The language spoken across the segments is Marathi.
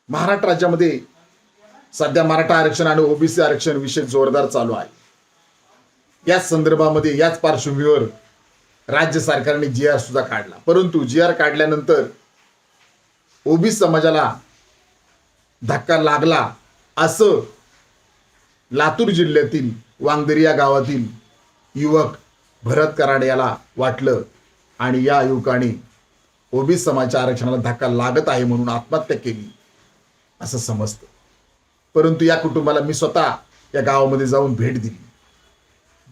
महाराष्ट्र राज्यामध्ये सध्या मराठा आरक्षण आणि ओबीसी आरक्षण विषय जोरदार चालू आहे. याच संदर्भामध्ये याच पार्श्वभूमीवर राज्य सरकारने GR सुद्धा काढला. परंतु GR काढल्यानंतर ओबीसी समाजाला धक्का लागला असं लातूर जिल्ह्यातील वांगदरी या गावातील युवक भरत कराड याला वाटलं आणि या युवकाने ओबीसी समाजाच्या आरक्षणाला धक्का लागत आहे म्हणून आत्महत्या केली असं समजतं. परंतु या कुटुंबाला मी स्वतः या गावामध्ये जाऊन भेट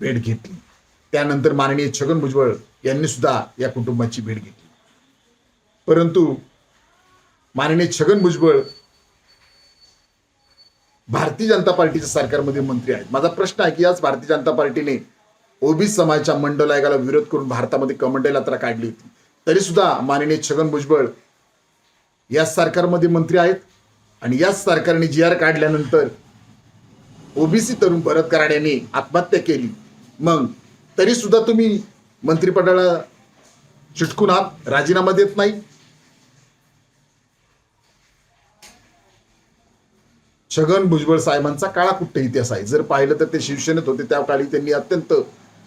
घेतली. त्यानंतर माननीय छगन भुजबळ यांनी सुद्धा या कुटुंबाची भेट घेतली. परंतु माननीय छगन भुजबळ भारतीय जनता पार्टीच्या सरकारमध्ये मंत्री आहेत. माझा प्रश्न आहे की याच भारतीय जनता पार्टीने ओबीसी समाजाच्या मंडल आयोगाला विरोध करून भारतामध्ये कमंडल यात्रा काढली होती. तरी सुद्धा माननीय छगन भुजबळ याच सरकारमध्ये मंत्री आहेत आणि याच सरकारने GR काढल्यानंतर ओबीसी तरुण भरत कराड यांनी आत्महत्या केली. मग तरी सुद्धा तुम्ही मंत्रिपदाला चिटकून आहात, राजीनामा देत नाही. छगन भुजबळ साहेबांचा काळा कुठे इतिहास आहे. जर पाहिलं तर ते शिवसेनेत होते, त्या काळी त्यांनी अत्यंत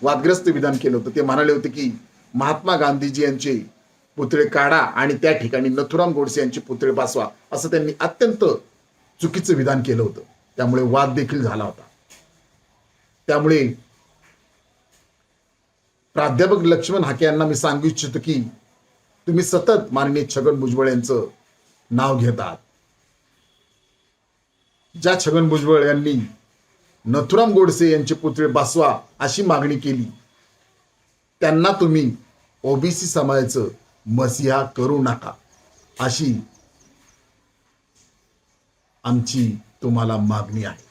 वादग्रस्त विधान केलं होतं. ते म्हणाले होते की महात्मा गांधीजी यांचे पुतळे काढा आणि त्या ठिकाणी नथुराम गोडसे यांचे पुतळे बसवा, असं त्यांनी अत्यंत चुकीचं विधान केलं होतं. त्यामुळे वाद देखील झाला होता. त्यामुळे प्राध्यापक लक्ष्मण हाके यांना मी सांगू इच्छितो की तुम्ही सतत माननीय छगन भुजबळ यांचं नाव घेत आहात. ज्या छगन भुजबळ यांनी नथुराम गोडसे यांचे पुतळे बसवा अशी मागणी केली, त्यांना तुम्ही ओबीसी समाजाचं मसीहा करू नका अशी आमची तुम्हाला मागणी आहे.